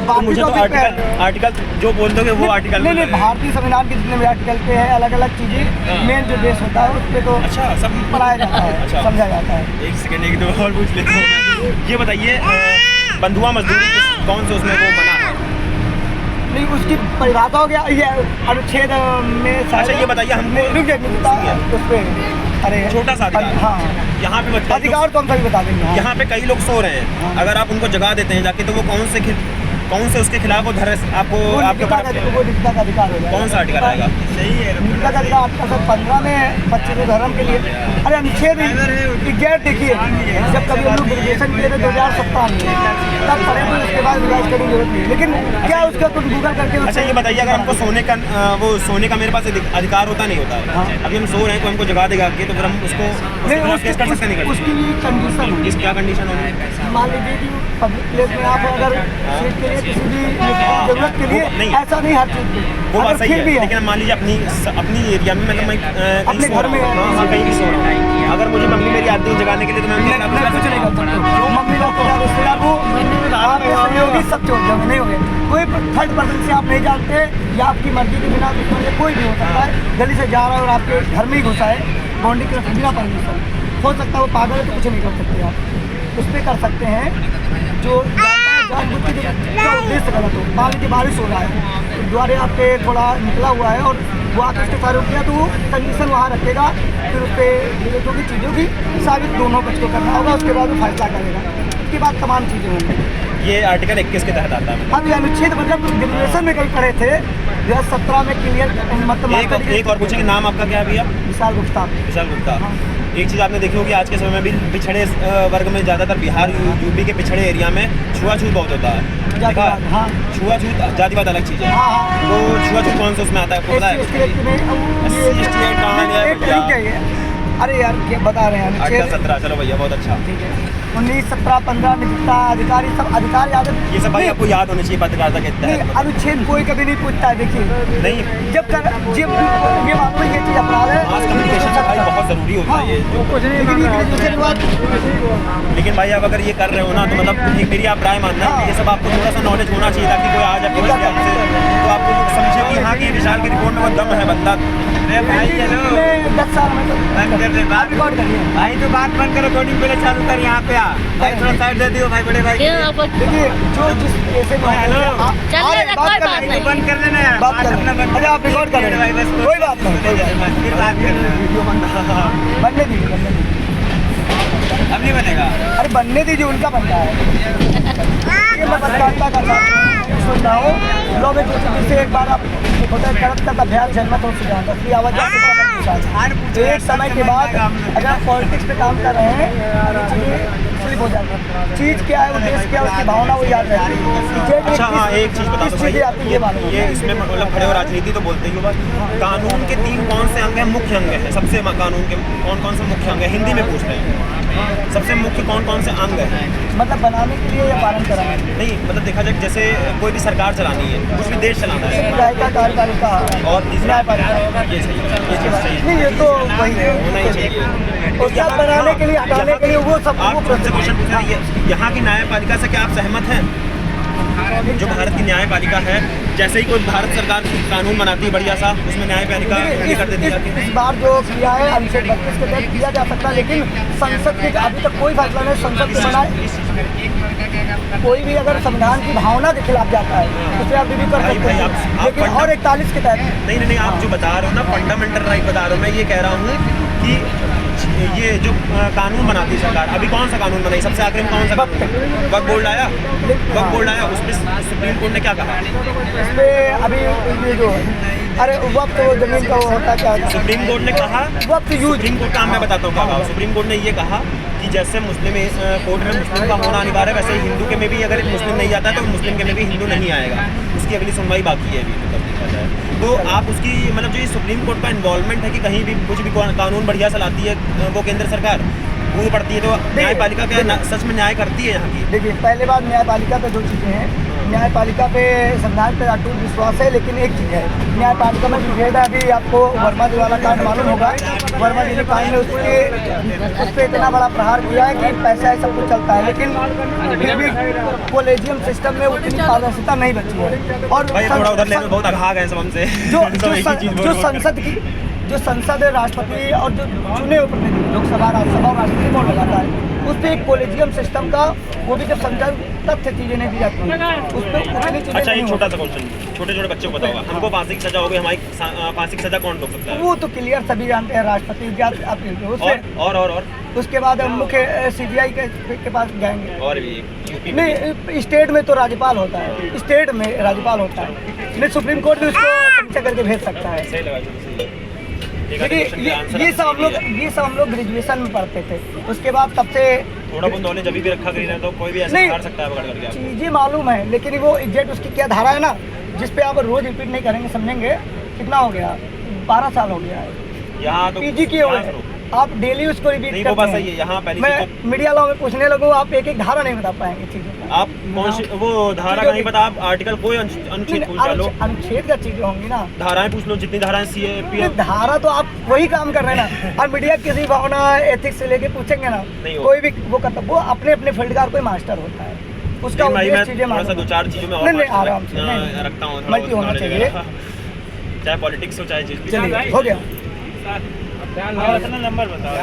तो मुझे तो आर्टिकल जो बोल दोगे वो आर्टिकल नहीं, भारतीय संविधान के जितने भी आर्टिकल पे है अलग अलग चीज़ें, मेन जो देश होता है उस पर तो अच्छा सब पढ़ाया जाता है, अच्छा समझा जाता है। एक सेकेंड, एक दो और पूछ लेता हूँ। ये बताइए बंधुआ मजदूरी कौन से उसमें वो मना है? नहीं, उसकी परिभाषा हो गया ये अनुच्छेद में। अच्छा ये बताइए हमको उस पर, अरे छोटा सा अधिकार, हाँ, यहाँ पे अधिकार तो हम सभी बता देंगे। यहाँ पे कई लोग सो रहे हैं, अगर आप उनको जगा देते हैं जाके, तो वो कौन से उसके खिलाफ वो धर आपको आपके का अधिकार हो जाएगा। कौन सा आर्टिकल आएगा? सही है, निविदा का अधिकार आर्टिकल 15 में बच्चे के धर्म के लिए। अरे अनुच्छेद 11 देखिए, जब कभी हम लोग ग्रेजुएशन किए थे 2017 में, तब पढ़े थे, उसके बाद रिवाइज करने की जरूरत नहीं, लेकिन क्या उसका कुछ गूगल करके। अच्छा ये बताइए, अगर हमको सोने का मेरे पास अधिकार होता नहीं होता है, अभी हम सो रहे हैं, कोई हमको जगा देगा कि, तो फिर हम उसको केस कर सकते नहीं? उसकी कंडीशन होगी। क्या कंडीशन होगी? मान लीजिए कि पब्लिक प्लेस में आप अगर सीट के लिए किसी भी जरूरत के लिए नहीं, ऐसा नहीं हर चीज़ वो बात सही है, लेकिन मान लीजिए अपनी एरिया में, मतलब मैं अपने घर में कहीं भी सो रहा हूँ, अगर मुझे मम्मी मेरी आती है जगाने के लिए, तो मैं कुछ नहीं कर सकता। जो मम्मी का रिश्तेदार वो आपके सहयोगी सब छोड़ जाओगे, नहीं हो गए। कोई थर्ड पर्सन से आप नहीं जानते या आपकी मर्जी के बिना कोई भी हो सकता है, गली से जा रहा है और आपके घर में ही घुसा है, बाउंड्री के बिना परमिशन, हो सकता है वो पागल है तो कुछ नहीं कर सकते आप। उस पर कर सकते हैं जो उद्देश्य गलत हो। मान लीजिए बारिश हो रहा है, द्वारे आपके थोड़ा निकला हुआ है और वो आके उसके फायदा किया, तो वो कंडीशन वहाँ रखेगा, फिर उस पर जो भी चीज़ों की साबित दोनों बच्चों को करना होगा, उसके बाद वो फैसला करेगा। उसके बाद तमाम चीज़ें होंगी। ये आर्टिकल 21 के तहत आता है। हम ये अनुच्छेद मतलब ग्रेजुएशन में कहीं पढ़े थे, 2017 में क्लियर मतलब। एक और पूछेंगे, नाम आपका क्या है भैया? विशाल गुप्ता। विशाल गुप्ता। एक चीज़ आपने देखी होगी, आज के समय में भी पिछड़े वर्ग में, ज़्यादातर बिहार यूपी के पिछड़े एरिया में छुआछूत बहुत होता है। देखा? हाँ, छुआछूत जातिवाद अलग चीज़ है। तो छुआछूत कौन सा उसमें आता है? अरे यार क्या बता रहे हैं? 18-17। चलो भैया बहुत अच्छा। 19, 17, 15 में जितना अधिकारी सब अधिकार याद है, ये सब भाई आपको याद होनी चाहिए पत्रकारिता के तहत। अनुच्छेद कोई कभी नहीं पूछता है। देखिए नहीं, जब ये मालूम ये चीज़ अपराध है, मास कम्युनिकेशन भाई बहुत ज़रूरी होता है ये। लेकिन भाई आप अगर ये कर रहे हो ना, तो मतलब मेरी आप राय मानना है, ये सब आपको थोड़ा सा नॉलेज होना चाहिए, ताकि कोई आ जाए तो आपको समझे कि हाँ कि विशाल की रिपोर्ट में वो दम है बंदा। 10 साल में भाई तो बात बंद करो, रिकॉर्डिंग पहले चालू कर। यहाँ पे आ भाई, थोड़ा साइड दे दियो भाई, बड़े भाई। देखिए जो जिस ऐसे बंद कर देना यार, बात करना बंद। अच्छा आप रिकॉर्ड कर रहे हैं भाई, बस कोई बात नहीं, कोई बात नहीं, फिर बात करना। बनने दीजिए। अब नहीं बनेगा? अरे बनने दीजिए, उनका बनता है। मैं पत्रकारिता करता सुन रहा हूँ, लोग जिससे एक बार आप होता है करप्ट का अभ्यास झेलना तो उससे जानता है आवाज़। एक समय के बाद अगर आप पॉलिटिक्स पे काम कर रहे हैं, स्लिप हो जाता है। चीज़ क्या है, उद्देश्य क्या है, उसकी भावना वो याद रहती है। अच्छा हाँ, एक चीज़ बता दो भाई, ये इसमें मतलब खड़े हो राजनीति तो बोलते ही हो, बस कानून के 3 कौन से अंग हैं, मुख्य अंग हैं? सबसे कानून के कौन से मुख्य अंग हैं? हिंदी में पूछ रहे हैं, सबसे मुख्य कौन से अंग हैं? मतलब बनाने के लिए या पालन कराने? नहीं, मतलब देखा जाए जैसे कोई भी सरकार चलानी है, कुछ भी देश चलाना है, कार्यपालिका और न्यायपालिका। ये सही है, ये चीज़ सही है। नहीं, ये तो वही है, होना ही चाहिए। तो क्या बनाने के लिए, हटाने के लिए वो सब। आप मुझसे क्वेश्चन पूछ रहे हैं, यहाँ की न्यायपालिका से क्या आप सहमत हैं? जो भारत की न्यायपालिका है, जैसे ही कोई भारत सरकार कानून बनाती है बढ़िया सा, उसमें न्यायपालिका ये कर देती है। इस बार जो किया है अनुच्छेद 32 के तहत किया जा सकता है, लेकिन संसद के अभी तक कोई फैसला नहीं। संसद के बनाए कोई भी अगर संविधान की भावना के खिलाफ जाता है तो उसे आप भी कर सकते हैं, लेकिन और 41 के तहत नहीं, आप जो बता रहे हो ना फंडामेंटल राइट बता रहे हो, मैं ये कह रहा हूँ कि ये जो कानून बनाती है सरकार, अभी कौन सा कानून बनाई? सबसे आखिर में कौन सा वक्फ बोर्ड आया? वक्फ बोर्ड आया, उसमें सुप्रीम कोर्ट ने क्या कहा? इसमें अभी ये जो अरे वक्त वो जमीन का वो होता क्या, सुप्रीम कोर्ट ने कहा वक्त यूज। सुप्रीम कोर्ट का मैं बताता हूँ क्या कहा। सुप्रीम कोर्ट ने ये कहा कि जैसे मुस्लिम कोर्ट में मुस्लिम का होना अनिवार्य है, वैसे ही हिंदू के में भी अगर मुस्लिम नहीं जाता है तो मुस्लिम के में भी हिंदू नहीं आएगा। उसकी अगली सुनवाई बाकी है अभी, मतलब देखा जाए तो। आप उसकी मतलब जो ये सुप्रीम कोर्ट का इन्वॉल्वमेंट है कि कहीं भी कुछ भी कानून बढ़िया चलाती है वो केंद्र सरकार कूद पड़ती है, तो न्यायपालिका क्या सच में न्याय करती है यहाँ की? देखिए पहले बात न्यायपालिका पे 2 चीज़ें हैं। न्यायपालिका पे संविधान पे अटूट विश्वास है, लेकिन एक चीज़ है, न्यायपालिका में विभेद है। अभी आपको वर्मा जी वाला कांड मालूम होगा, वर्मा जी ने कांड में उस पर इतना बड़ा प्रहार किया है कि पैसा है सब कुछ चलता है, लेकिन फिर भी कोलेजियम सिस्टम में उतनी पारदर्शिता नहीं बची है। और भाई थोड़ा उधर लेवल बहुत आगा गए सब हमसे जो संसद है, राष्ट्रपति और जो चुने हुए प्रतिनिधि लोकसभा, राज्यसभा और राष्ट्रपति कौन लगाता है, उस पर एक कोलेजियम सिस्टम का, वो भी जब संसद तथ्य चीजें नहीं दी जाती उस पर उतनी चीजें। अच्छा, एक नहीं छोटा सा क्वेश्चन, छोटे छोटे बच्चों को बताओ, हमको फांसी की सजा हो गई, हमारी फांसी की सजा कौन रोक सकता है? वो तो क्लियर सभी जानते हैं, राष्ट्रपति उसमें। और उसके बाद हम मुख्य CBI के पास जाएंगे। और भी यूपी में नहीं, स्टेट में तो राज्यपाल होता है, स्टेट में राज्यपाल होता है, नहीं सुप्रीम कोर्ट भी उसको परीक्षा करके भेज सकता है। सही लगा, सही है। देखिए ये सब हम लोग ग्रेजुएशन में पढ़ते थे, उसके बाद तब से थोड़ा बहुत नॉलेज अभी भी रखा गई है, तो कोई भी ऐसा नहीं, कर सकता है पकड़ करके आपको। चीज़ें मालूम है, लेकिन वो एग्जैक्ट उसकी क्या धारा है ना, जिस पे आप रोज रिपीट नहीं करेंगे, समझेंगे। कितना हो गया, 12 साल हो गया है यहाँ तो PG किए हुए हैं, आप डेली उसको रिपीट नहीं, करते वो बात हैं। सही है। यहाँ पहले मैं मीडिया लॉ में पूछने लगूँ, आप एक एक धारा नहीं बता पाएंगे चीज़ों का। आप कौन सी वो धारा का नहीं पता, आप आर्टिकल कोई अनुच्छेद पूछ लो, अनुच्छेद का चीज़ें होंगी ना, धाराएं पूछ लो, जितनी धाराएं CAPF। धारा तो आप वही काम कर रहे हैं ना। और मीडिया किसी भावना एथिक्स से लेके पूछेंगे ना, नहीं कोई भी वो करता, वो अपने अपने फील्ड का कोई मास्टर होता है, उसका भाई उद्देश्य मैं चीजें थोड़ा सा मालूम दो है। चार चीजों में नहीं, और आराम से नहीं, रखता हूँ, मल्टी होना चाहिए। चाहे पॉलिटिक्स हो चाहे जिस भी। चलिए हो गया। नंबर बताओ।